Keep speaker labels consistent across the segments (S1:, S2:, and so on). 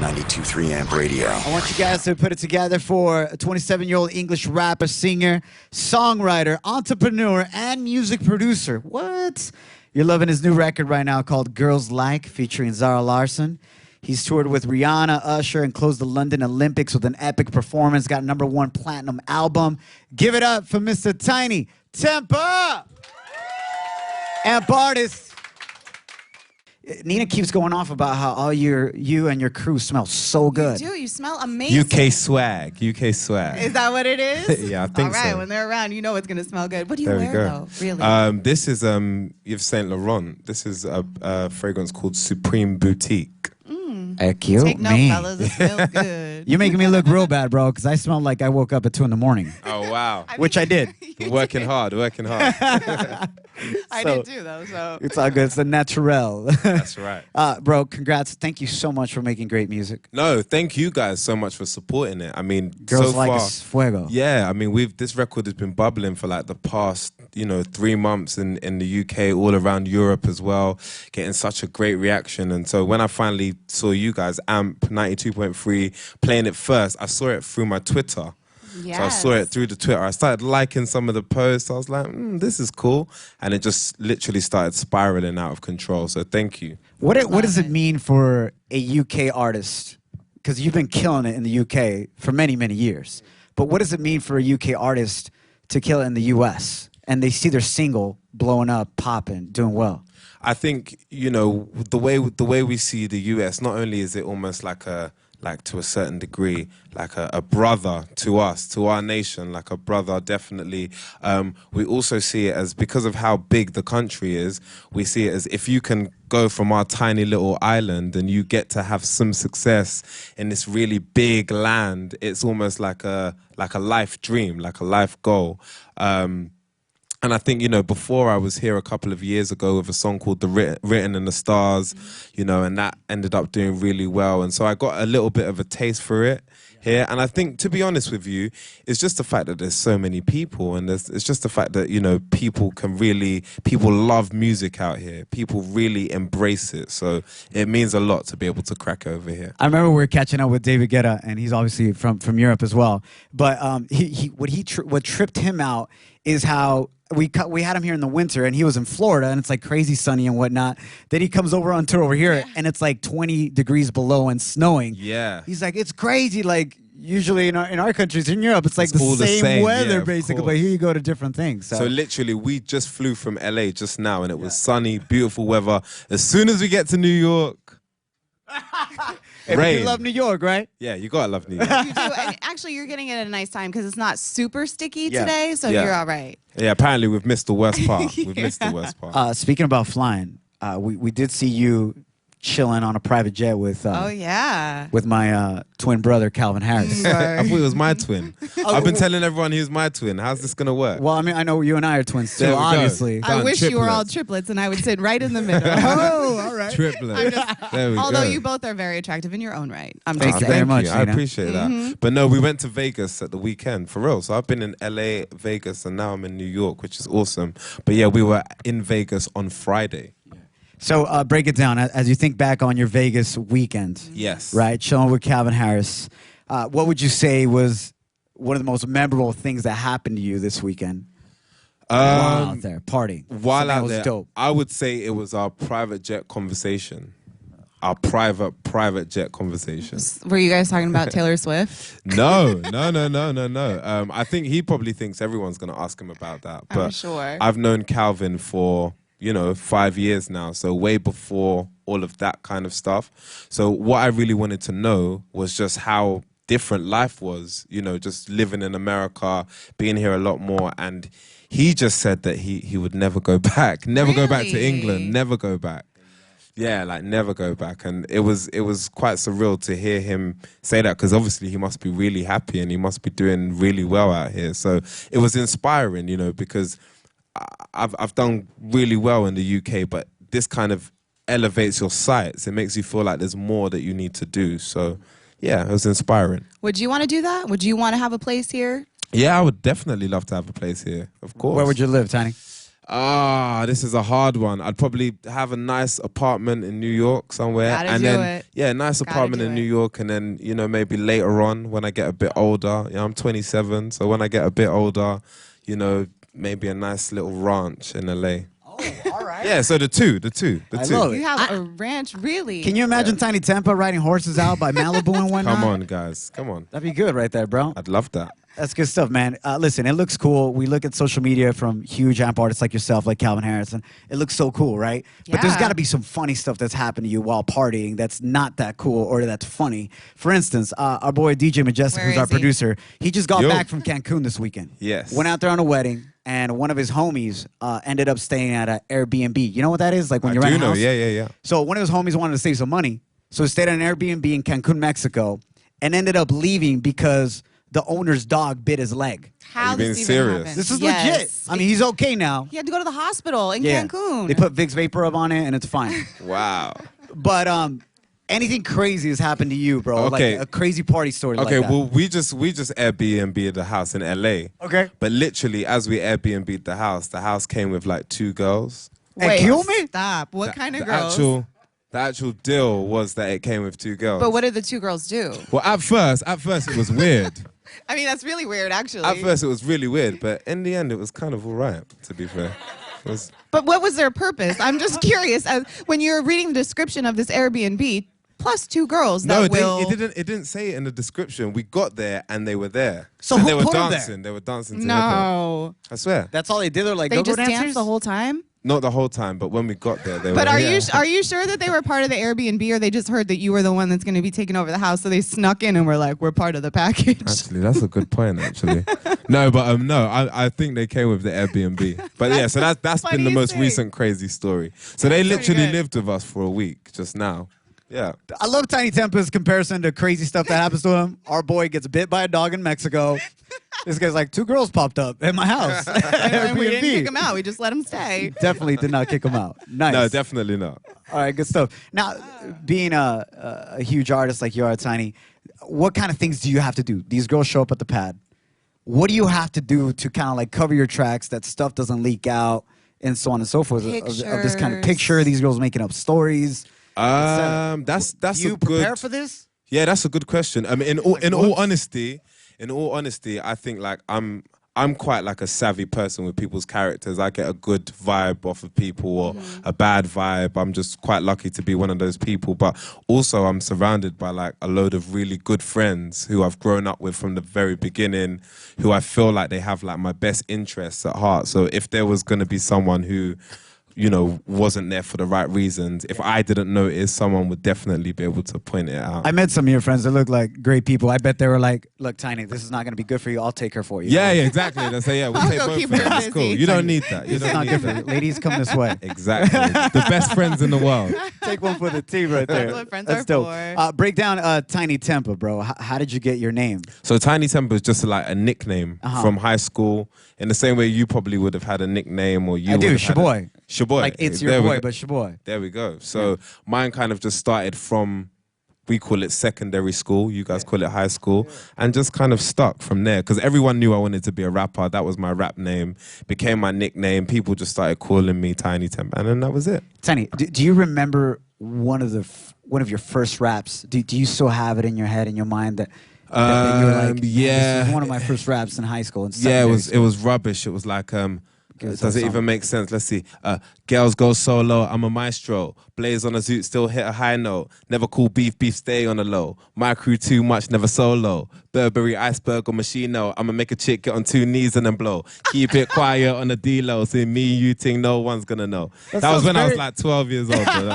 S1: 92.3 Amp Radio.
S2: I want you guys to put it together for a 27-year-old English rapper, singer, songwriter, entrepreneur, and music producer. What? You're loving his new record right now called Girls Like, featuring Zara Larsson. He's toured with Rihanna, Usher, and closed the London Olympics with an epic performance. Got a #1 platinum album. Give it up for Mr. Tinie Tempah! Amp artist. Nina keeps going off about how you and your crew smell so good.
S3: You do. You smell amazing.
S4: UK swag. UK swag.
S3: Is that what it is?
S4: Yeah, I think so.
S3: All right, when they're around, you know it's going to smell good. What do you
S4: There we
S3: wear,
S4: go.
S3: though, really?
S4: This is Yves Saint Laurent. This is a fragrance called Supreme Boutique.
S2: Cute.
S3: Take note,
S2: me.
S3: fellas. It smells good.
S2: You're making me look real bad, bro, because I smell like I woke up at 2 in the morning.
S4: Oh, wow.
S2: Which I did.
S4: Working hard, working hard.
S3: I did too, though. So
S2: It's all good. It's the natural.
S4: That's right.
S2: Bro, congrats. Thank you so much for making great music.
S4: No, thank you guys so much for supporting it. I mean,
S2: Girls
S4: so
S2: Like
S4: far,
S2: is fuego.
S4: yeah, I mean, this record has been bubbling for like the past, 3 months in the UK, all around Europe as well, getting such a great reaction. And so when I finally saw you guys, Amp 92.3, playing it first, I saw it through my Twitter.
S3: yes.
S4: So I saw it through the Twitter. I started liking some of the posts. I was like, this is cool. And it just literally started spiraling out of control. So thank you.
S2: What does it mean for a UK artist? Because you've been killing it in the UK for many, many years. But what does it mean for a UK artist to kill it in the US? And they see their single blowing up, popping, doing well.
S4: I think, the way we see the US, not only is it almost like to a certain degree, like a brother to us, to our nation, like a brother, definitely. We also see it as, because of how big the country is, we see it as if you can go from our tiny little island and you get to have some success in this really big land, it's almost like a life dream, like a life goal. And I think, before I was here a couple of years ago with a song called Written in the Stars, and that ended up doing really well. And so I got a little bit of a taste for it here. And I think, to be honest with you, it's just the fact that there's so many people. And it's just the fact that, people love music out here. People really embrace it. So it means a lot to be able to crack over here.
S2: I remember we were catching up with David Guetta, and he's obviously from Europe as well. But what tripped him out is how we had him here in the winter, and he was in Florida, and it's like crazy sunny and whatnot. Then he comes over on tour over here, and it's like 20 degrees below and snowing.
S4: Yeah.
S2: He's like, it's crazy. Like, usually in our countries, in Europe, it's like
S4: It's all
S2: the
S4: the
S2: same
S4: same,
S2: weather,
S4: yeah, of
S2: basically.
S4: course.
S2: But here you go to different things.
S4: So literally, we just flew from LA just now, and it was sunny, beautiful weather. As soon as we get to New York,
S2: And
S4: rain.
S2: you love New York, right?
S4: Yeah, you gotta love New York.
S3: You do. And actually, you're getting it at a nice time because it's not super sticky
S2: Yeah.
S3: today, so
S4: Yeah.
S3: you're all right.
S4: Yeah, apparently we've missed the worst part. We've missed the worst part.
S2: Speaking about flying, we did see you chilling on a private jet with
S3: Oh, yeah.
S2: with my twin brother, Calvin Harris.
S4: I thought it was my twin. I've been telling everyone he was my twin. How's this gonna work?
S2: Well, I mean, I know you and I are twins too,
S4: There we go.
S2: obviously.
S4: Done.
S3: I wish you were all
S4: Triplets.
S3: triplets and I would sit right in the middle.
S2: Oh, all right.
S4: Triplet. There we
S3: Although
S4: go.
S3: you both are very attractive in your own right. I'm
S2: Thank
S3: just
S2: you
S3: saying.
S2: very much,
S4: I
S2: Nina.
S4: appreciate that. But no, we went to Vegas at the weekend, for real. So I've been in LA, Vegas, and now I'm in New York, which is awesome. But yeah, we were in Vegas on Friday.
S2: So break it down as you think back on your Vegas weekend.
S4: Yes.
S2: Right, chilling with Calvin Harris. What would you say was one of the most memorable things that happened to you this weekend? While out there partying.
S4: While
S2: Something that
S4: out
S2: was
S4: there,
S2: dope.
S4: I would say it was our private jet conversation. Our private jet conversation.
S3: Were you guys talking about Taylor Swift?
S4: No. I think he probably thinks everyone's going to ask him about that. But
S3: I'm sure.
S4: I've known Calvin for, 5 years now. So way before all of that kind of stuff. So what I really wanted to know was just how different life was, just living in America, being here a lot more. And he just said that he would never go back, never go back to
S3: Really?
S4: England, never go back. Yeah, like never go back. And it was quite surreal to hear him say that, because obviously he must be really happy and he must be doing really well out here. So it was inspiring, because I've done really well in the UK, but this kind of elevates your sights. It makes you feel like there's more that you need to do. So yeah, it was inspiring.
S3: Would you want to do that? Would you want to have a place here?
S4: Yeah, I would definitely love to have a place here, of course.
S2: Where would you live, Tiny?
S4: This is a hard one. I'd probably have a nice apartment in New York somewhere.
S3: Gotta
S4: and
S3: do
S4: then,
S3: it.
S4: Yeah, a nice apartment
S3: do
S4: in
S3: it.
S4: New York. And then, maybe later on when I get a bit older, I'm 27. So when I get a bit older, maybe a nice little ranch in LA.
S2: Oh, all right.
S4: Yeah, so the two.
S2: I love it.
S3: You have a ranch, really?
S2: Can you imagine Tinie Tempah riding horses out by Malibu and whatnot?
S4: Come on, guys. Come on.
S2: That'd be good right there, bro.
S4: I'd love that.
S2: That's good stuff, man. Listen, it looks cool. We look at social media from huge amp artists like yourself, like Calvin Harris, and it looks so cool, right? But there's
S3: Yeah.
S2: got to be some funny stuff that's happened to you while partying that's not that cool or that's funny. For instance, our boy DJ Majestic,
S3: Where
S2: who's our
S3: is he?
S2: producer, he just got
S4: Yo.
S2: back from Cancun this weekend.
S4: Yes.
S2: Went out there on a wedding, and one of his homies ended up staying at an Airbnb. You know what that is? Like when
S4: I
S2: you
S4: do
S2: rent a
S4: know.
S2: house?
S4: Yeah.
S2: So one of his homies wanted to save some money, so he stayed at an Airbnb in Cancun, Mexico, and ended up leaving because the owner's dog bit his leg.
S3: How
S4: Are you being
S3: this even
S4: serious?
S3: happened?
S2: This is
S3: Yes.
S2: legit. I mean, he's okay now.
S3: He had to go to the hospital in
S2: Yeah.
S3: Cancun.
S2: They put Vicks Vapor Rub on it, and it's fine.
S4: Wow.
S2: But anything crazy has happened to you, bro?
S4: Okay.
S2: Like a crazy party story like
S4: Okay,
S2: that.
S4: well, we just Airbnb'd the house in LA.
S2: Okay.
S4: But literally, as we Airbnb'd the house came with like 2 girls.
S2: And
S3: Wait,
S2: kill me?
S3: Stop. What kind of
S4: the
S3: girls?
S4: The actual deal was that it came with 2 girls.
S3: But what did the 2 girls do?
S4: Well, at first it was weird.
S3: I mean, that's really weird, actually.
S4: At first it was really weird, but in the end it was kind of all right, to be fair. It was,
S3: But what was their purpose? I'm just curious. When you're reading the description of this Airbnb, plus 2 girls that will...
S4: it didn't say it in the description. We got there and they were there.
S2: So
S4: and
S2: who
S4: they were
S2: put 'em there?
S4: dancing. They were dancing to hip hop.
S3: No.
S4: I swear.
S2: That's all they did? They're like
S3: They
S2: go-go
S3: just
S2: dancers?
S3: danced the whole time?
S4: Not the whole time, but when we got there, they
S3: But
S4: were
S3: are
S4: there.
S3: you sure that they were part of the Airbnb, or they just heard that you were the one that's going to be taking over the house, so they snuck in and were like, we're part of the package?
S4: Actually, that's a good point. Actually, no, but no, I think they came with the Airbnb. But yeah, so that's been the most
S3: funniest thing.
S4: recent crazy story. So they
S3: That's pretty
S4: literally
S3: good.
S4: lived with us for a week just now. Yeah.
S2: I love Tinie Tempah's comparison to crazy stuff that happens to him. Our boy gets bit by a dog in Mexico. This guy's like, 2 girls popped up at my house.
S3: And we didn't kick
S2: Airbnb.
S3: him out. We just let him stay.
S2: Definitely did not kick him out. Nice.
S4: No, definitely not.
S2: All right, good stuff. Now, being a huge artist like you are, Tiny, what kind of things do you have to do? These girls show up at the pad. What do you have to do to kind of like cover your tracks that stuff doesn't leak out and so on and so forth of this kind of
S3: Pictures.
S2: picture? These girls making up stories.
S4: That's
S2: Do you
S4: a good.
S2: prepare for this?
S4: Yeah, that's a good question. I mean, in all honesty, I think like I'm quite like a savvy person with people's characters. I get a good vibe off of people or a bad vibe. I'm just quite lucky to be one of those people. But also I'm surrounded by like a load of really good friends who I've grown up with from the very beginning, who I feel like they have like my best interests at heart. So if there was going to be someone who wasn't there for the right reasons, if I didn't notice, someone would definitely be able to point it out.
S2: I met some of your friends that look like great people. I bet they were like, look, Tiny, this is not going to be good for you. I'll take her for you.
S4: Yeah, exactly. They say, yeah, we'll
S3: I'll
S4: take
S3: go
S4: both
S3: keep
S4: of
S3: her
S4: them. It's cool.
S3: busy.
S4: You don't need that. You
S2: It's
S4: don't
S2: not
S4: need
S2: good for
S4: that.
S2: you. Ladies, come this way.
S4: Exactly. The best friends in the world.
S2: Take one for the team right there.
S3: That's what friends
S2: That's
S3: are
S2: dope.
S3: for.
S2: Break down Tinie Tempah, bro. How did you get your name?
S4: So Tinie Tempah is just like a nickname
S2: Uh-huh.
S4: from high school. In the same way you probably would have had a nickname, or you
S2: I do,
S4: would have had
S2: Shoboy.
S4: Shoboy.
S2: Like, it's
S4: There
S2: your
S4: we
S2: boy,
S4: go.
S2: but Shoboy.
S4: There we go. So mine kind of just started from, we call it secondary school. You guys call it high school. And just kind of stuck from there. Because everyone knew I wanted to be a rapper. That was my rap name. Became my nickname. People just started calling me Tinie Tempah. And then that was it.
S2: Tiny, do you remember one of your first raps? Do you still have it in your head, in your mind that you were like,
S4: yeah.
S2: this is one of my first raps in high school? And
S4: Yeah, it was rubbish. It was like,
S2: Give us
S4: does
S2: a
S4: it
S2: song.
S4: even make sense? Let's see. Girls go solo, I'm a maestro. Blaze on a zoot, still hit a high note. Never cool beef, stay on the low. My crew too much, never solo. Burberry, iceberg, or machino. I'ma make a chick get on 2 knees and then blow. Keep it quiet on the D-low. See me, you think no one's gonna know. That was
S2: sounds
S4: when I was
S2: very-
S4: like 12 years old. Bro.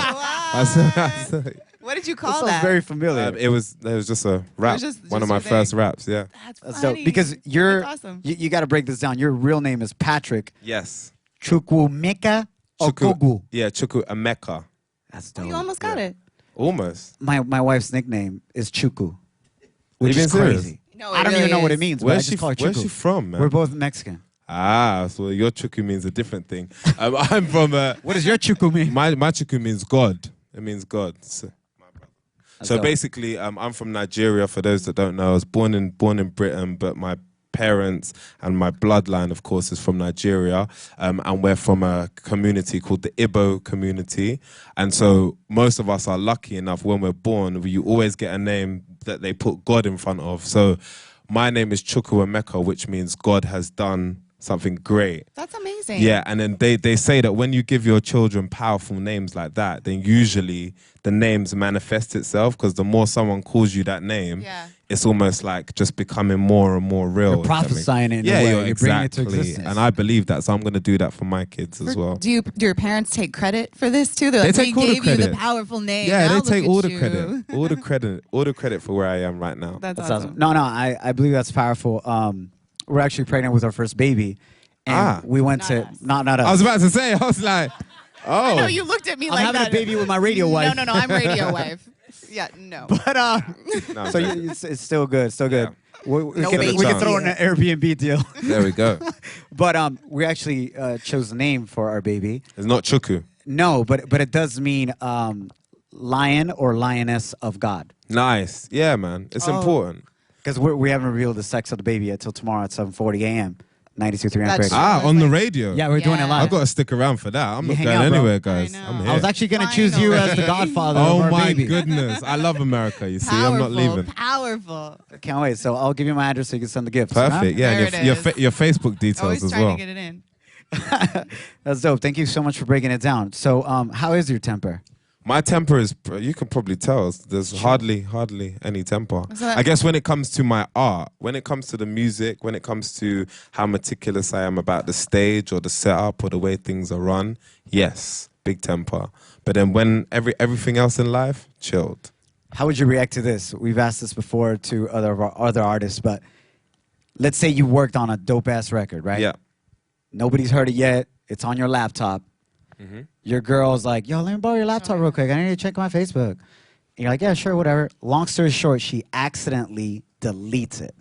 S3: What did you
S2: That
S3: call
S2: sounds
S3: that?
S2: very familiar.
S4: It was just a rap.
S3: just
S4: One of my
S3: your
S4: first
S3: thing.
S4: raps, yeah.
S3: That's
S2: That's
S3: funny.
S2: dope. Because you're,
S3: That's awesome.
S2: you got to break this down. Your real name is Patrick
S4: Yes.
S2: Chukwumeka Okogu.
S4: Yeah, Chuku Emeka.
S2: That's
S3: Oh,
S2: dope.
S3: you almost got it.
S4: Almost.
S2: My wife's nickname is Chuku, which
S4: being
S2: is
S4: serious?
S2: crazy.
S3: No,
S2: I don't even know what it means, but I
S4: Where's
S2: just call her
S4: where's
S2: Chuku.
S4: she from, man?
S2: We're both Mexican.
S4: Ah, so your Chuku means a different thing. I'm from
S2: What does your Chuku mean?
S4: my Chuku means God. It means God. So
S2: dope.
S4: basically, I'm from Nigeria. For those that don't know, I was born in Britain, but my parents and my bloodline, of course, is from Nigeria. And we're from a community called the Igbo community. And so most of us are lucky enough when we're born, you always get a name that they put God in front of. So my name is Chukwuemeka, which means God has done something great.
S3: That's amazing.
S4: Yeah, and then they say that when you give your children powerful names like that, then usually the names manifest itself, because the more someone calls you that name, it's almost like just becoming more and more real.
S2: You're prophesying it in a way. You're bringing it to existence.
S4: And I believe that, so I'm going to do that for my kids as well.
S3: Do your parents take credit for this too? They're
S4: They
S3: like,
S4: take
S3: we
S4: all the
S3: gave you the
S4: credit.
S3: powerful name.
S4: Yeah,
S3: now
S4: they take all
S3: look
S4: the
S3: at
S4: credit,
S3: you.
S4: all the credit for where I am right now.
S3: That's
S2: That's
S3: awesome.
S2: awesome. No, I believe that's powerful. We're actually pregnant with our first baby. And we went to, not us.
S4: I was about to say, I was like, oh.
S3: I know you looked at me
S2: I'm
S3: like
S2: having
S3: that.
S2: a baby with my radio wife.
S3: No, I'm radio wife. Yeah, no.
S2: But
S4: No,
S2: so it's still good, still good. We
S3: No
S2: can
S3: baby.
S2: throw in an Airbnb deal.
S4: There we go.
S2: But we actually chose the name for our baby.
S4: It's not Chuku.
S2: No, but it does mean lion or lioness of God.
S4: Nice. Yeah, man. It's important.
S2: Because we haven't revealed the sex of the baby yet till tomorrow at 7:40 a.m. 92.3
S3: That's
S2: Radio.
S3: true.
S4: On the radio.
S2: Yeah, we're doing it
S3: Yeah.
S2: live.
S4: I've got to stick around for that. I'm
S2: You
S4: not
S2: hang
S4: going
S2: out, bro.
S4: anywhere, guys.
S3: I know.
S4: I'm here.
S2: I was actually going to choose you as the godfather of
S4: Oh
S2: our
S4: my
S2: baby.
S4: goodness. I love America, you see.
S3: Powerful,
S4: I'm not leaving.
S3: Powerful.
S2: Can't wait. So I'll give you my address so you can send the gifts.
S4: Perfect. Yeah,
S3: There
S4: and
S3: it
S4: your Facebook details
S3: Always
S4: as
S3: trying
S4: well.
S3: to get it in.
S2: That's dope. Thank you so much for breaking it down. So how is your temper?
S4: My temper is, you can probably tell, there's hardly any temper.
S3: So that-
S4: I guess when it comes to my art, when it comes to the music, when it comes to how meticulous I am about the stage or the setup or the way things are run, yes, big temper. But then when everything else in life, chilled.
S2: How would you react to this? We've asked this before to other artists, but let's say you worked on a dope-ass record, right?
S4: Yeah.
S2: Nobody's heard it yet. It's on your laptop. Your girl's like, yo, let me borrow your laptop real quick. I need to check my Facebook. And you're like, yeah, sure, whatever. Long story short, she accidentally deletes it.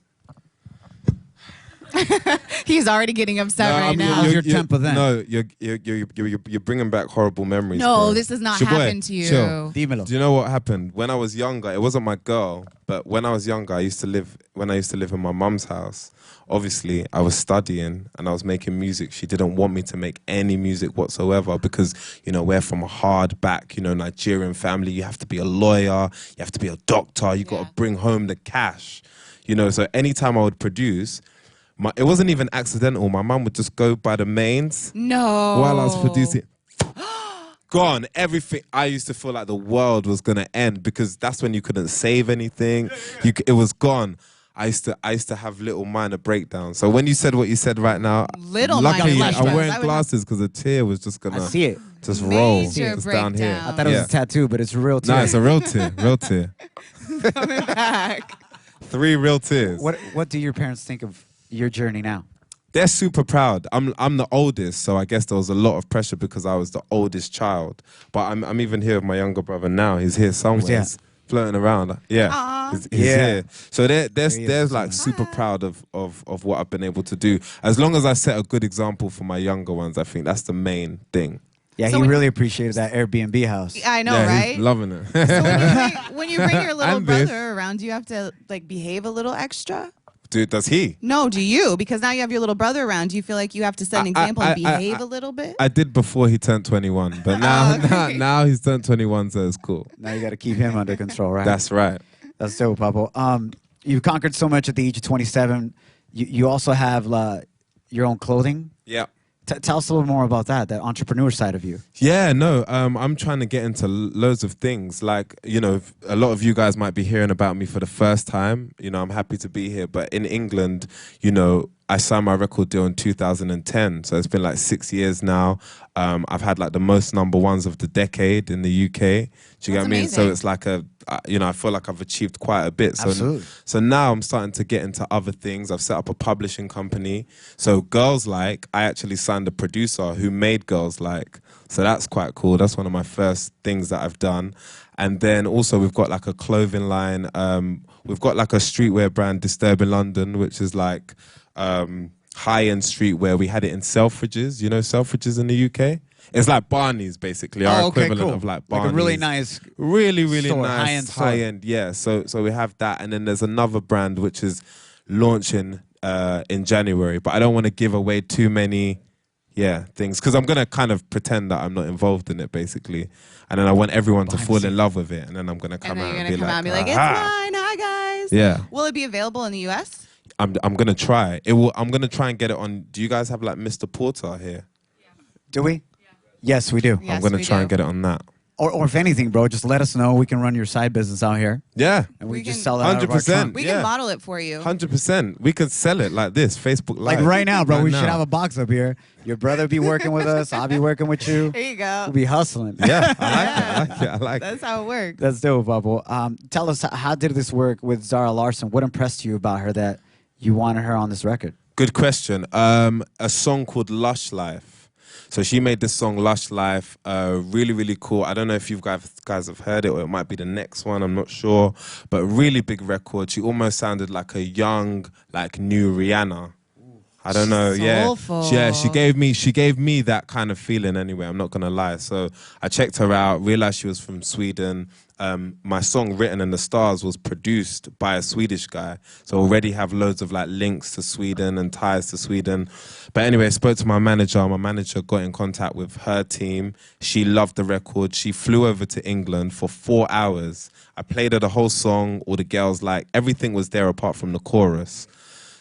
S3: He's already getting upset right now.
S2: How's your temper then?
S4: No, you're bringing back horrible memories.
S3: No,
S4: bro.
S3: this has not
S4: Shoboy,
S3: happened to you.
S4: chill.
S2: Dímelo.
S4: Do you know what happened? When I was younger, it wasn't my girl, but when I was younger, I used to live in my mum's house. Obviously, I was studying and I was making music. She didn't want me to make any music whatsoever because, you know, we're from a hard back, you know, Nigerian family. You have to be a lawyer. You have to be a doctor. You got to bring home the cash, you know. So anytime I would produce, it wasn't even accidental. My mum would just go by the mains
S3: No.
S4: while I was producing. Gone. Everything. I used to feel like the world was going to end because that's when you couldn't save anything. It was gone. I used to have little minor breakdowns. So when you said what you said right now,
S3: Little minor
S4: luckily
S3: breakdowns.
S4: I'm
S3: I
S4: wearing
S3: would
S4: glasses because a tear was just
S2: I
S4: gonna
S2: see it.
S4: just roll
S3: Major
S4: just down here.
S3: breakdown.
S2: I thought it was a tattoo, but it's a real tear.
S4: No, it's a real tear. Real tear.
S3: Coming back.
S4: 3 real tears.
S2: What do your parents think of your journey now?
S4: They're super proud. I'm the oldest, so I guess there was a lot of pressure because I was the oldest child. But I'm even here with my younger brother now. He's here somewhere. He's floating around. Yeah.
S3: Aw.
S4: He's
S2: Yeah.
S4: here. So they're
S2: is.
S4: like super proud of what I've been able to do. As long as I set a good example for my younger ones, I think that's the main thing.
S2: Yeah,
S3: So
S2: he
S3: when-
S2: really appreciated that Airbnb house.
S3: I know,
S4: yeah,
S3: right?
S4: He's loving it.
S3: So when you bring your little
S4: And this.
S3: brother around, do you have to like behave a little extra?
S4: Dude, does he?
S3: No, do you? Because now you have your little brother around. Do you feel like you have to set an example and behave a little bit?
S4: I did before he turned 21, but now,
S3: okay.
S4: now he's turned 21, so it's cool.
S2: Now you got to keep him under control, right?
S4: That's right.
S2: That's dope, Pablo. You conquered so much at the age of 27. You also have your own clothing.
S4: Yeah.
S2: Tell us a little more about that entrepreneur side of you.
S4: Yeah, no, I'm trying to get into loads of things. Like, you know, a lot of you guys might be hearing about me for the first time. You know, I'm happy to be here. But in England, you know, I signed my record deal in 2010. So it's been like 6 years now. I've had like the most number ones of the decade in the UK. Do you get what I mean? So
S3: amazing.
S4: it's like you know, I feel like I've achieved quite a bit. So,
S2: Absolutely.
S4: so now I'm starting to get into other things. I've set up a publishing company. So Girls Like, I actually signed a producer who made Girls Like. So that's quite cool. That's one of my first things that I've done. And then also we've got like a clothing line. We've got like a streetwear brand, Disturb in London, which is like high-end streetwear. We had it in Selfridges. You know Selfridges in the UK? It's like Barney's, basically, our equivalent of like Barney's.
S2: Like a really nice,
S4: really
S2: store,
S4: nice,
S2: high-end store.
S4: high-end, yeah. So we have that, and then there's another brand which is launching in January, but I don't want to give away too many things because I'm gonna kind of pretend that I'm not involved in it basically, and then I want everyone to fall in love with it, and then I'm gonna come out and be like,
S3: it's mine, hi guys.
S4: Yeah.
S3: Will it be available in the US?
S4: I'm gonna try. I'm gonna try and get it on. Do you guys have like Mr. Porter here?
S2: Do we? Yes, we do.
S3: Yes,
S4: I'm gonna
S3: we
S4: try
S3: do.
S4: and get it on that.
S2: Or if anything, bro, just let us know. We can run your side business out here.
S4: Yeah.
S2: And we
S3: We
S2: just
S3: can-
S2: sell it out of our
S4: 100%.
S2: trunk.
S3: We
S4: Yeah.
S3: can model it for you.
S4: 100%. We could sell it like this, Facebook Live.
S2: Like right now, bro,
S4: Right
S2: we
S4: now.
S2: should have a box up here. Your brother be working with us. I'll be working with you.
S3: There you go.
S2: We'll be hustling.
S4: Yeah, I like it. I like it.
S3: That's how it works.
S2: That's dope, Bubble. Tell us, how did this work with Zara Larsson? What impressed you about her that you wanted her on this record?
S4: Good question. A song called Lush Life. So she made this song Lush Life. Really, really cool. I don't know if you guys have heard it or it might be the next one. I'm not sure. But really big record. She almost sounded like a young, like new Rihanna. I don't know.
S3: Soulful.
S4: Yeah, she gave me that kind of feeling anyway. I'm not gonna lie. So I checked her out, realized she was from Sweden. My song Written in the Stars was produced by a Swedish guy. So already have loads of like links to Sweden and ties to Sweden. But anyway, I spoke to my manager. My manager got in contact with her team. She loved the record. She flew over to England for 4 hours. I played her the whole song. All the girls, like, everything was there apart from the chorus.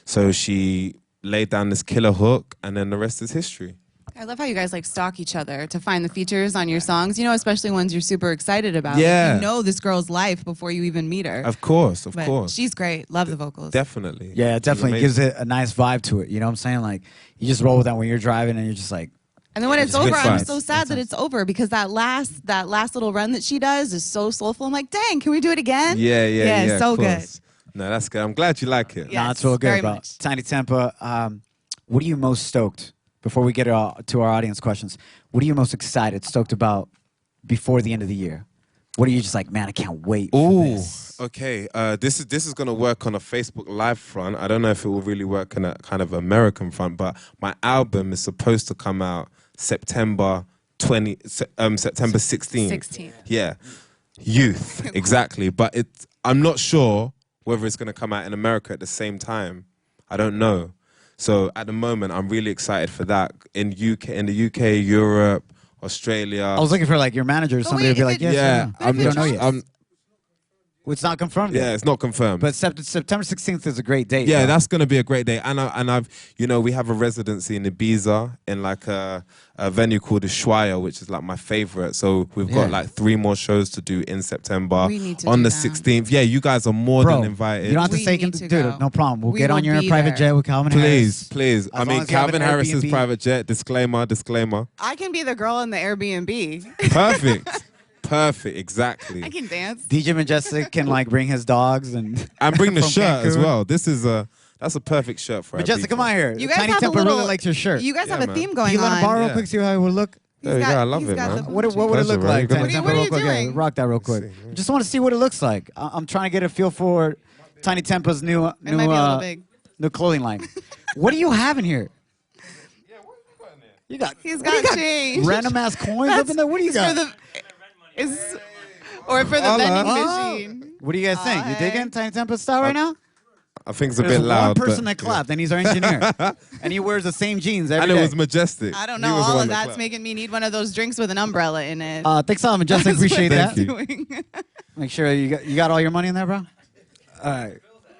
S4: So she laid down this killer hook, and then the rest is history.
S3: I love how you guys like stalk each other to find the features on your songs, you know, especially ones you're super excited about.
S4: Yeah.
S3: Like, you know this girl's life before you even meet her.
S4: Of course, of
S3: But
S4: course.
S3: she's great. Love the vocals.
S4: Definitely.
S2: Yeah, it
S4: She's
S2: definitely
S4: amazing.
S2: gives it a nice vibe to it. You know what I'm saying? Like, you just roll with that when you're driving and you're just like,
S3: And then when it's
S2: It's good
S3: over, I'm
S2: vibes.
S3: so sad that it's over because that last little run that she does is so soulful. I'm like, dang, can we do it again?
S4: Yeah,
S3: so
S4: of
S3: good.
S4: course. No, that's good. I'm glad you like it.
S3: Yeah.
S2: nah,
S3: Yes,
S2: it's real good,
S3: very
S2: bro.
S3: much.
S2: Tinie Tempah, what are you most stoked, before we get to our audience questions, what are you most stoked about before the end of the year? What are you just like, man, I can't wait for
S4: Ooh,
S2: this?
S4: okay. This is gonna work on a Facebook Live front. I don't know if it will really work on a kind of American front, but my album is supposed to come out September 16th.
S3: 16th.
S4: Yeah, Youth, exactly. But I'm not sure whether it's gonna come out in America at the same time. I don't know. So at the moment, I'm really excited for that in the UK, Europe, Australia.
S2: I was looking for like your manager or somebody
S3: wait,
S2: to be
S3: if
S2: like,
S3: it-
S2: yes,
S4: yeah,
S2: or no. We don't know yet.
S4: I'm-
S2: It's not confirmed
S4: yeah,
S2: yet.
S4: it's not confirmed.
S2: But September 16th is a great date.
S4: Yeah,
S2: bro.
S4: that's gonna be a great day, and I've we have a residency in Ibiza in like a venue called the Shoboy, which is like my favorite. So we've got
S2: Yeah.
S4: like 3 more shows to do in September.
S3: We need to
S4: on
S3: do
S4: the
S3: that.
S4: 16th. Yeah, you guys are more
S2: Bro,
S4: than invited.
S2: you don't have to
S3: We
S2: say,
S3: need to
S2: dude,
S3: go.
S2: no problem. We'll
S3: We
S2: get on
S3: will
S2: your
S3: be
S2: private
S3: there.
S2: jet with Calvin
S4: Please,
S2: Harris.
S4: please. I
S2: long
S4: mean,
S2: as you have
S4: Calvin
S2: an
S4: Harris's
S2: Airbnb.
S4: private jet. Disclaimer.
S3: I can be the girl in the Airbnb.
S4: Perfect, exactly.
S3: I can dance.
S2: DJ Majestic can like bring his dogs and
S4: Bring the
S2: from
S4: shirt as
S2: Cancun.
S4: well. That's a perfect shirt for our
S2: Majestic,
S4: people.
S2: come on here.
S3: You guys
S2: Tinie
S3: have a
S2: Tempah
S3: little.
S2: really likes your shirt.
S3: You guys
S4: Yeah,
S3: have a
S4: man.
S3: theme going
S2: you let
S3: on.
S2: him borrow real
S4: Yeah.
S2: quick, see how it would look?
S3: He's
S4: There you
S3: got-
S4: go. I love
S3: he's
S4: it,
S3: got
S4: man.
S3: the-
S2: What would it look
S4: Pleasure, bro.
S2: like?
S4: You gonna-
S2: Tinie Tempah,
S3: What are
S2: real
S3: you
S2: quick. Yeah,
S3: doing?
S2: rock that real quick.
S4: see.
S2: Just want to see what it looks like. I'm trying to get a feel for Tinie Tempah's new
S3: It might be a little big.
S2: new clothing line. What do you have in here? You got
S3: He's
S2: what do you
S3: got change.
S2: random ass coins up in there. What do you
S3: It's for
S2: got?
S3: or for the
S4: Holla.
S3: vending
S2: Oh.
S3: machine.
S2: What do you guys think? You
S3: Hey.
S2: digging Tinie Tempah style right now?
S4: I think it's a
S2: There's
S4: bit loud.
S2: one person
S4: but,
S2: that clapped, and he's our engineer, and he wears the same jeans every
S4: And
S2: day.
S4: it was Majestic.
S3: I don't
S4: He
S3: know.
S4: was the
S3: All
S4: one
S3: of
S4: that
S3: that's
S4: clapped.
S3: making me need one of those drinks with an umbrella in it.
S2: Thanks a lot, Majestic. Appreciate that.
S4: Thank you.
S3: Doing.
S2: Make sure you got all your money in there, bro. All right.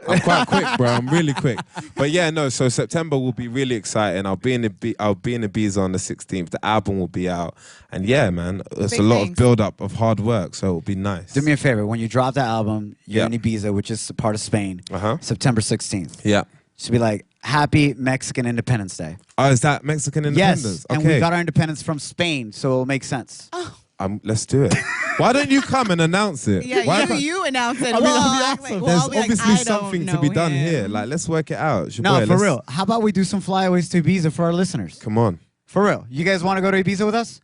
S4: I'm quite quick, bro. I'm really quick. But yeah, no. So September will be really exciting. I'll be in Ibiza on the 16th. The album will be out, and yeah, man, it's
S3: Big
S4: a lot
S3: things.
S4: of build up of hard work. So it'll be nice.
S2: Do me a favor. When you drop that album, you're
S4: Yeah.
S2: in Ibiza, which is a part of Spain,
S4: Uh-huh.
S2: September 16th.
S4: Yeah.
S2: Should be like, Happy Mexican Independence Day.
S4: Oh, is that Mexican independence?
S2: Yes,
S4: Okay.
S2: and we got our independence from Spain, so it'll make sense.
S4: Let's do it. Why don't you come and announce it?
S3: Yeah,
S4: Why
S3: you
S4: can't-
S3: you announce it.
S4: I mean,
S3: We'll
S4: that'd be
S3: act
S4: awesome.
S3: like-
S4: There's
S3: I'll be like,
S4: obviously
S3: I don't
S4: something to be
S3: know
S4: done
S3: him.
S4: here. Like, let's work it out.
S2: No,
S4: Shoboy,
S2: for
S4: let's-
S2: real. How about we do some flyaways to Ibiza for our listeners?
S4: Come on.
S2: For real. You guys want to go to Ibiza with us?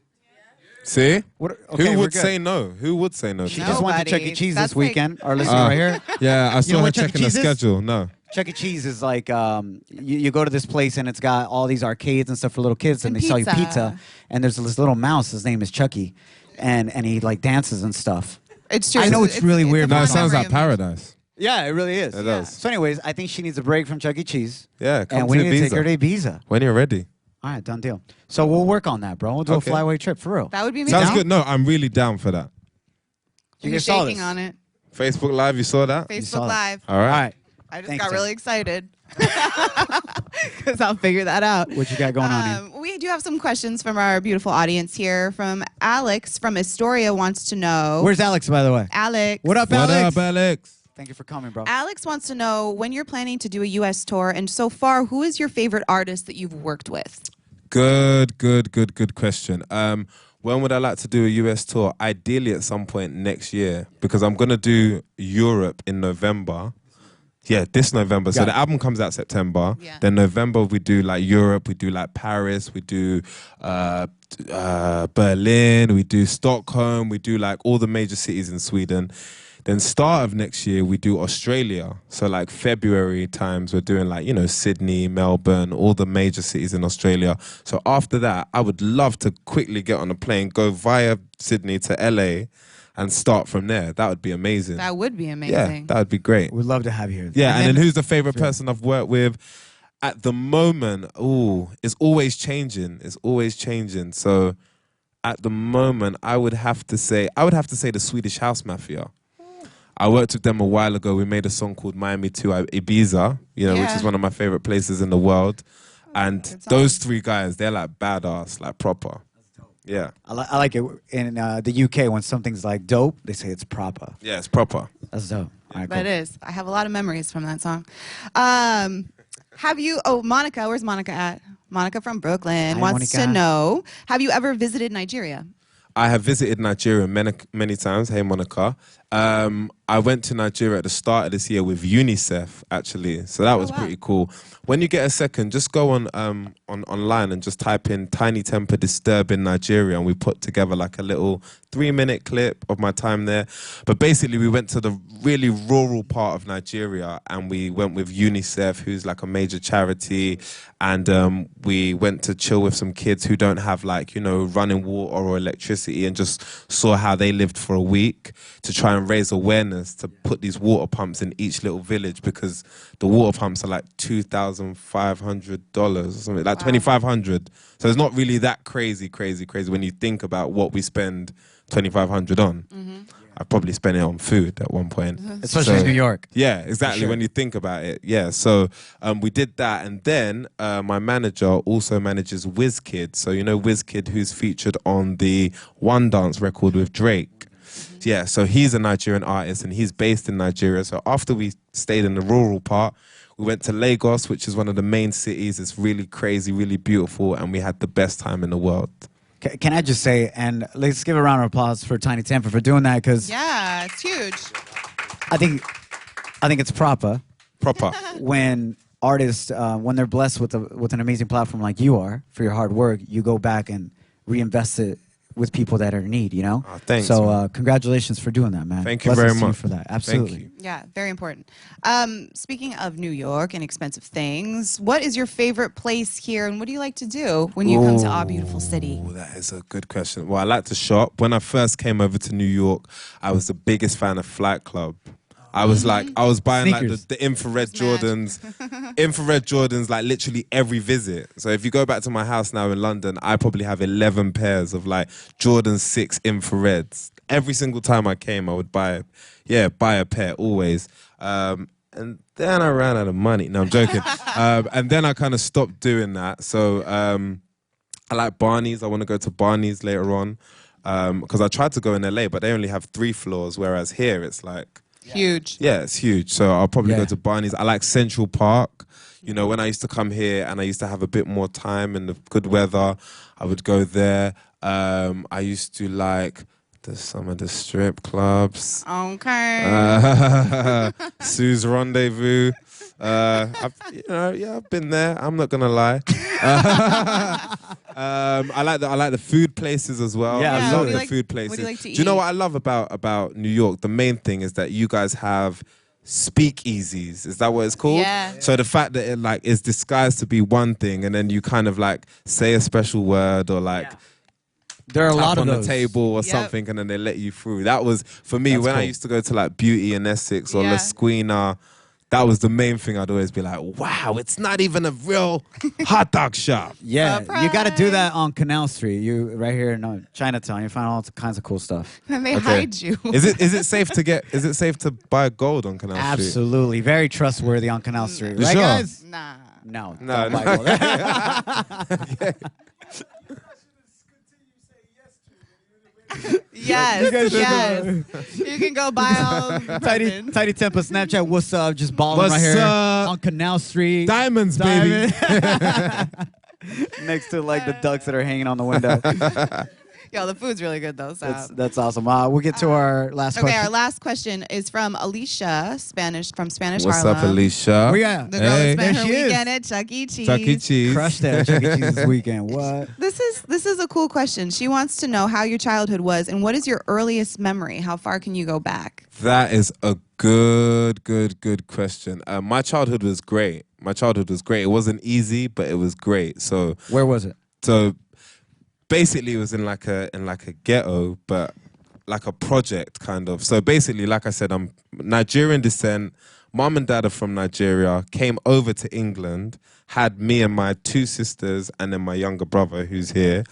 S4: See?
S2: What, okay,
S4: Who
S2: we're
S4: would
S2: good.
S4: say no? Who would say no?
S2: She
S4: to
S2: just
S4: that?
S2: went to Chuck E.
S3: Nobody.
S2: Cheese
S3: That's
S2: this weekend. Our listener right here.
S4: Yeah, I
S2: You know
S4: saw her
S2: what Chuck E.
S4: checking the
S2: Cheese is?
S4: schedule. No.
S2: Chuck E. Cheese is like you go to this place and it's got all these arcades and stuff for little kids and
S3: And
S2: they sell you
S3: pizza.
S2: pizza and there's this little mouse. His name is Chucky, and he like dances and stuff.
S3: It's true.
S2: I know it's really weird,
S4: No,
S2: but
S4: it sounds like
S3: monogram.
S4: paradise.
S2: Yeah, it really is.
S4: It does.
S2: So, anyways, I think she needs a break from Chuck E. Cheese.
S4: Yeah, come
S2: And
S4: to
S2: we need to take
S4: Ibiza.
S2: her to Ibiza.
S4: When you're ready.
S2: All right, done deal. So we'll work on that, bro. We'll do
S4: Okay.
S2: a flyaway trip for real.
S3: That would be amazing.
S4: Sounds good. No, I'm really down for that.
S2: You
S3: You're
S2: guys saw
S3: shaking
S2: this.
S3: on it.
S4: Facebook Live, you saw that?
S2: saw
S3: Facebook
S2: that.
S3: Live.
S4: All
S2: All
S4: right.
S2: right.
S3: I just
S2: Thanks,
S3: got
S2: Tim.
S3: really excited. Because I'll figure that out.
S2: What you got going on here?
S3: We do have some questions from our beautiful audience here. From Alex from Astoria wants to know.
S2: Where's Alex, by the way?
S3: Alex?
S2: What up,
S4: What
S2: Alex?
S4: up, Alex?
S2: Thank you for coming, bro.
S3: Alex wants to know when you're planning to do a U.S. tour, and so far, who is your favorite artist that you've worked with?
S4: Good question. When would I like to do a US tour? Ideally at some point next year, because I'm going to do Europe in November. Yeah, this November. So
S2: Got
S4: the
S2: it.
S4: album comes out September.
S3: Yeah.
S4: Then November we do like Europe, we do like Paris, we do Berlin, we do Stockholm, we do like all the major cities in Sweden. Then start of next year we do Australia. So like February times we're doing like, you know, Sydney, Melbourne, all the major cities in Australia. So after that, I would love to quickly get on a plane, go via Sydney to LA and start from there. That would be amazing.
S3: That would be
S4: Yeah,
S3: amazing.
S4: that would be great.
S2: We'd love to have you here.
S4: Yeah, and then who's the favorite person I've worked with? At the moment, it's always changing. It's always changing. So at the moment, I would have to say the Swedish House Mafia. I worked with them a while ago. We made a song called Miami to Ibiza, you know, which
S3: Yeah.
S4: is one of my favorite places in the world. And
S3: good song.
S4: those three guys, they're like badass, like proper. Yeah.
S2: I like it in the UK when something's like dope, they say it's proper.
S4: Yeah, it's proper.
S2: That's dope. All right,
S3: But it
S2: cool.
S3: is. I have a lot of memories from that song. Have you, Monica, where's Monica at? Monica from Brooklyn
S2: Hi,
S3: wants to
S2: Monica.
S3: know, have you ever visited Nigeria?
S4: I have visited Nigeria many times. Hey, Monica. I went to Nigeria at the start of this year with UNICEF, actually. So that was
S3: wow.
S4: pretty cool. When you get a second, just go on online and just type in Tinie Tempah Disturb in Nigeria, and we put together like a little 3-minute clip of my time there. But basically, we went to the really rural part of Nigeria, and we went with UNICEF, who's like a major charity, and we went to chill with some kids who don't have like, you know, running water or electricity, and just saw how they lived for a week to try and raise awareness to put these water pumps in each little village, because the water pumps are like $2,500 or something, like $2,500. So it's not really that crazy when you think about what we spend $2,500 on. I probably spent it on food at one point.
S2: Especially in New York.
S4: Yeah, exactly.
S2: Sure.
S4: When you think about it. Yeah. So we did that. And then my manager also manages WizKid. So, you know, WizKid, who's featured on the One Dance record with Drake. Yeah. So he's a Nigerian artist and he's based in Nigeria. So after we stayed in the rural part, we went to Lagos, which is one of the main cities. It's really crazy, really beautiful. And we had the best time in the world.
S2: Can I just say, and let's give a round of applause for Tinie Tempah for doing that, because
S3: Yeah, it's huge.
S2: I think it's proper
S4: Proper.
S2: when artists, when they're blessed with an amazing platform like you are for your hard work, you go back and reinvest it with people that are in need, you know?
S4: Oh, thanks,
S2: So
S4: man.
S2: Congratulations for doing that, man.
S4: Thank you
S2: Blessings
S4: very
S2: to you
S4: much.
S2: for that. Absolutely.
S4: Thank you.
S3: Yeah, very important. Speaking of New York and expensive things, what is your favorite place here, and what do you like to do when you come to our beautiful city?
S4: Ooh, that is a good question. Well, I like to shop. When I first came over to New York, I was the biggest fan of Flight Club. I was like, I was buying like
S2: Sneakers.
S4: the infrared
S3: It's mad.
S4: Jordans, like literally every visit. So if you go back to my house now in London, I probably have 11 pairs of like Jordan 6 infrareds. Every single time I came, I would buy a pair always. And then I ran out of money. No, I'm joking. And then I kind of stopped doing that. So I like Barney's. I want to go to Barney's later on. Because I tried to go in LA, but they only have 3 floors, whereas here it's like,
S3: Huge.
S4: yeah, it's huge. So I'll probably
S2: Yeah.
S4: go to Barney's. I like Central Park. You know, when I used to come here and I used to have a bit more time and the good weather, I would go there. I used to like some of the strip clubs.
S3: Okay.
S4: Sue's Rendezvous. I've been there. I'm not gonna lie. I like the food places as well.
S2: Yeah,
S4: I
S2: Yeah,
S4: love
S2: what do
S4: the
S3: you
S4: food
S3: like-
S4: places.
S3: what do you like to
S4: Do you know
S3: eat?
S4: what I love about New York? The main thing is that you guys have speakeasies. Is that what it's called?
S3: Yeah.
S4: So the fact that it like is disguised to be one thing, and then you kind of like say a special word or like.
S2: There are a
S4: tap
S2: lot of
S4: on
S2: those.
S4: the table or
S3: Yep.
S4: something, and then they let you through. That was for me
S2: That's
S4: when I
S2: cool.
S4: used to go to like Beauty in Essex or
S3: Yeah.
S4: La Squina. That was the main thing. I'd always be like, "Wow, it's not even a real hot dog shop."
S2: Yeah, you got to do
S3: Surprise.
S2: that on Canal Street. You right here in Chinatown. You find all kinds of cool stuff.
S3: And they
S4: Okay.
S3: hide you.
S4: Is it safe to get? Is it safe to buy gold on Canal Street?
S2: Absolutely, very trustworthy on Canal Street.
S4: You
S2: Right,
S4: sure?
S2: guys?
S3: Nah.
S2: No,
S4: No,
S2: don't
S4: no.
S2: buy gold.
S3: Yes, yes. You can go buy all.
S2: Tinie Tempah Snapchat. What's up? Just balling
S4: What's
S2: right here
S4: up?
S2: on Canal Street.
S4: Diamonds, baby.
S2: Next to like the ducks that are hanging on the window.
S3: Yo, the food's really good though. So.
S2: That's awesome. We'll get to our last
S3: Okay,
S2: question.
S3: our last question is from Alicia, from Spanish
S4: What's
S3: Harlem.
S4: up, Alicia?
S2: Where you at?
S3: The girl
S4: Hey.
S3: that spent
S2: There
S3: her
S2: she is.
S3: weekend at Chuck E. Cheese.
S4: Chuck E. Cheese.
S2: Crushed that at Chuck E. Cheese this weekend. What?
S3: This is a cool question. She wants to know how your childhood was and what is your earliest memory? How far can you go back?
S4: That is a good question. My childhood was great. It wasn't easy, but it was great. So
S2: Where was it?
S4: basically, it was in like a ghetto, but like a project kind of. So basically, like I said, I'm Nigerian descent. Mom and dad are from Nigeria. Came over to England. Had me and my two sisters, and then my younger brother who's here.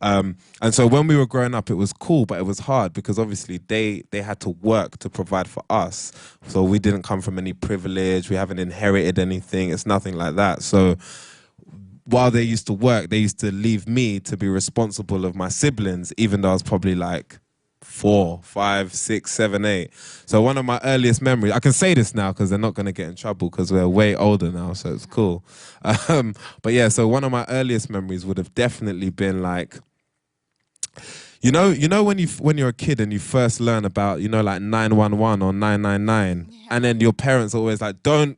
S4: And so when we were growing up, it was cool, but it was hard because obviously they had to work to provide for us. So we didn't come from any privilege. We haven't inherited anything. It's nothing like that. So while they used to work, they used to leave me to be responsible of my siblings, even though I was probably like 4, 5, 6, 7, 8. So one of my earliest memories, I can say this now because they're not going to get in trouble because we're way older now, so it's cool. But yeah, so one of my earliest memories would have definitely been like, you know when you're a kid and you first learn about, like 911 or 999, and then your parents are always like, don't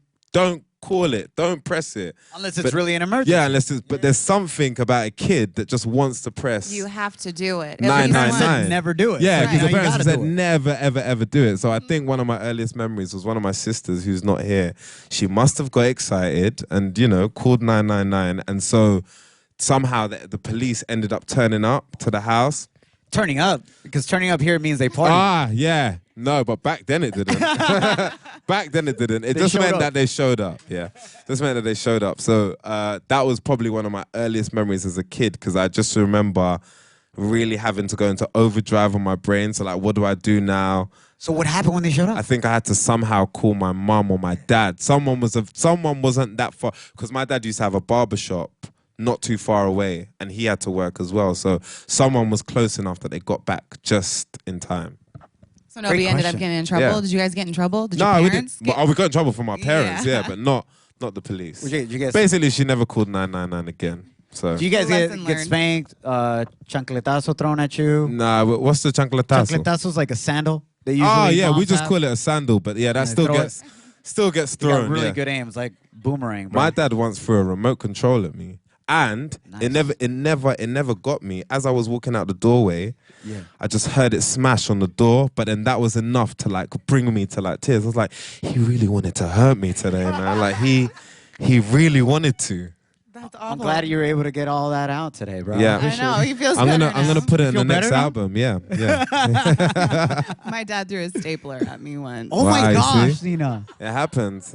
S4: call it, don't press it.
S2: Unless it's really an emergency.
S4: Yeah, but there's something about a kid that just wants to press.
S3: You have to do it.
S4: 999.
S2: Never do it.
S4: Yeah,
S2: So
S4: because
S2: now
S4: the
S2: you
S4: parents
S2: gotta
S4: said
S2: do it.
S4: never, ever, ever do it. So I think one of my earliest memories was one of my sisters who's not here. She must have got excited and, called 999. And so somehow the police ended up turning up to the house.
S2: Turning up, because turning up here means they party.
S4: Ah, yeah. No, but back then it didn't. Back then it didn't. It
S2: They
S4: just
S2: showed
S4: meant
S2: up.
S4: that they showed up. Yeah. Just meant that they showed up. So that was probably one of my earliest memories as a kid because I just remember really having to go into overdrive on my brain. So like, what do I do now?
S2: So what happened when they showed up?
S4: I think I had to somehow call my mum or my dad. Someone wasn't that far because my dad used to have a barbershop not too far away and he had to work as well. So someone was close enough that they got back just in time.
S3: So nobody ended up
S2: question.
S3: getting in trouble?
S4: Yeah.
S3: Did you guys get in trouble? Did
S4: No,
S3: your
S4: we did.
S3: parents get...
S4: We got in trouble from our parents,
S3: Yeah.
S4: yeah, but not the police.
S2: Did you guys,
S4: Basically, she never called 999 again. So
S2: do you guys
S3: Lesson
S2: get
S3: learned.
S2: spanked, chancletazo thrown at you?
S4: nah, what's the chancletazo?
S2: Chancletazo is like a sandal. They usually
S4: Oh yeah, we
S2: moms
S4: just
S2: have.
S4: call it a sandal, but yeah, that
S2: And they
S4: still
S2: throw
S4: gets
S2: They got
S4: thrown.
S2: really
S4: yeah.
S2: good aim. It's like boomerang, bro.
S4: My dad once threw a remote control at me. And it never got me. As I was walking out the doorway, I just heard it smash on the door. But then that was enough to like bring me to like tears. I was like, he really wanted to hurt me today, man. Like he really wanted to.
S3: That's awful.
S2: I'm glad you were able to get all that out today, bro.
S4: Yeah.
S3: I know. He feels
S4: I'm
S3: better
S4: gonna
S3: now.
S4: put it in
S2: Feel
S4: the next
S2: better now?
S4: album. Yeah.
S3: My dad threw a stapler at me once.
S2: Oh
S4: Wow,
S2: my
S4: you
S2: gosh,
S4: see?
S2: Nina.
S4: It happens.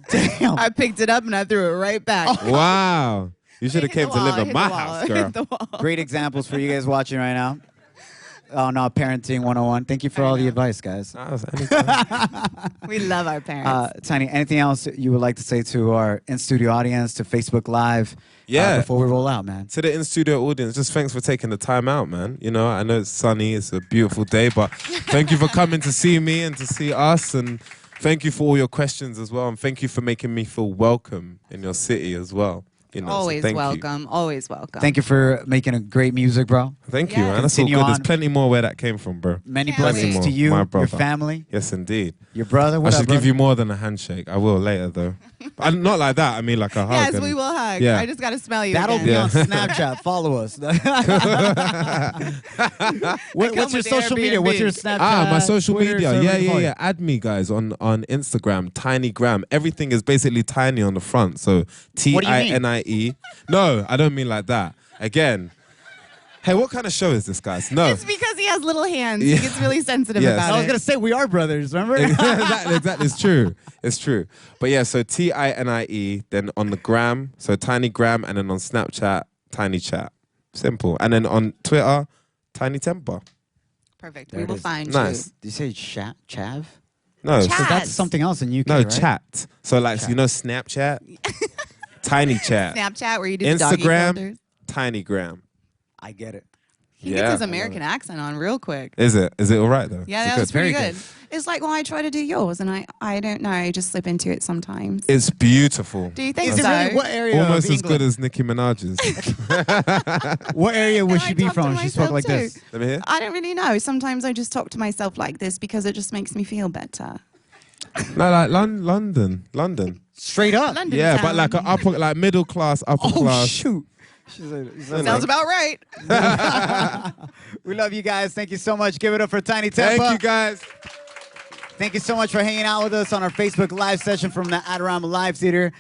S2: Damn.
S3: I picked it up and I threw it right back.
S4: Wow. You should have
S3: Hit
S4: came
S3: the
S4: to
S3: wall,
S4: live
S3: hit
S4: at my
S3: the wall,
S4: house,
S3: hit
S4: girl.
S3: the wall.
S2: Great examples for you guys watching right now. Oh no, parenting 101. Thank you for
S3: I
S2: all the
S3: know.
S2: advice, guys.
S3: We love our parents.
S2: Tinie, anything else you would like to say to our in-studio audience, to Facebook Live?
S4: Yeah.
S2: Before we roll out, man.
S4: To the in-studio audience, just thanks for taking the time out, man. I know it's sunny, it's a beautiful day, but thank you for coming to see me and to see us, and thank you for all your questions as well, and thank you for making me feel welcome in your city as well. So
S3: Always
S4: thank you.
S3: welcome. Always welcome.
S2: Thank you for making a great music, bro.
S4: Thank you,
S3: Yeah.
S4: man. That's all
S2: Continue
S4: good. There's
S2: on.
S4: plenty more where that came from, bro.
S2: Many
S3: Can't
S2: blessings
S3: wait.
S2: to you,
S4: My
S2: your
S4: brother.
S2: family,
S4: Yes, indeed.
S2: your brother.
S4: I
S2: What
S4: should
S2: up,
S4: give
S2: brother?
S4: you more than a handshake. I will later, though. Not like that. I mean, like a hug.
S3: Yes,
S4: and-
S3: we will hug.
S4: Yeah.
S3: I just got to smell you
S2: That'll
S3: again.
S2: be
S4: Yeah.
S2: on Snapchat. Follow us. What's your
S3: with
S2: social media? What's your
S3: Airbnb.
S2: Snapchat?
S4: My social
S2: Twitter,
S4: media.
S2: service,
S4: Yeah.
S2: volume?
S4: Add me, guys, on Instagram, TinieGram. Everything is basically tiny on the front. So
S2: What do you mean?
S4: TINIE. No, I don't mean like that. Again, Hey, what kind of show is this, guys? No.
S3: It's because he has little hands.
S4: Yeah.
S3: He gets really sensitive
S4: Yes.
S3: about
S2: I was
S3: it.
S2: gonna say we are brothers. Remember?
S4: exactly. It's true. It's true. But yeah, so TINIE, then on the gram, so Tiny Gram, and then on Snapchat, Tiny Chat. Simple. And then on Twitter, Tinie Tempah.
S3: Perfect.
S2: There
S3: We
S2: it
S3: will
S2: is.
S3: find
S4: Nice.
S3: you.
S2: Did you say chav?
S4: No,
S3: Chat.
S2: So that's something else in UK,
S4: no,
S2: right?
S4: chat. So like,
S2: Chat.
S4: you know Snapchat? Tiny Chat.
S3: Snapchat where you do the doggy
S4: Instagram,
S3: filters.
S4: Tiny Gram.
S2: I get it.
S3: He
S4: Yeah.
S3: gets his American accent on real quick.
S4: Is it? Is it all right, though?
S3: Yeah,
S4: Is it
S3: that was
S4: good?
S3: pretty
S2: Very
S3: good. It's like, well, I try to do yours, and I don't know. I just slip into it sometimes.
S4: It's beautiful.
S3: Do you think
S2: Is
S3: so?
S2: it really, what area
S4: Almost
S2: of
S4: as good
S2: England?
S4: as Nicki Minaj's.
S2: What area would
S3: And
S2: she
S3: I
S2: be
S3: talk to
S2: from? She spoke
S3: myself
S2: like
S3: too.
S2: this.
S4: Let me hear.
S3: I don't really know. Sometimes I just talk to myself like this because it just makes me feel better.
S4: No, like London.
S2: Straight up.
S3: London
S4: Yeah,
S3: town.
S4: but like a upper, like middle class, upper
S2: Oh
S4: class.
S2: shoot.
S3: Sounds about right.
S2: We love you guys. Thank you so much. Give it up for Tinie Tempah.
S4: Thank you, guys.
S2: Thank you so much for hanging out with us on our Facebook Live session from the Adorama Live Theater.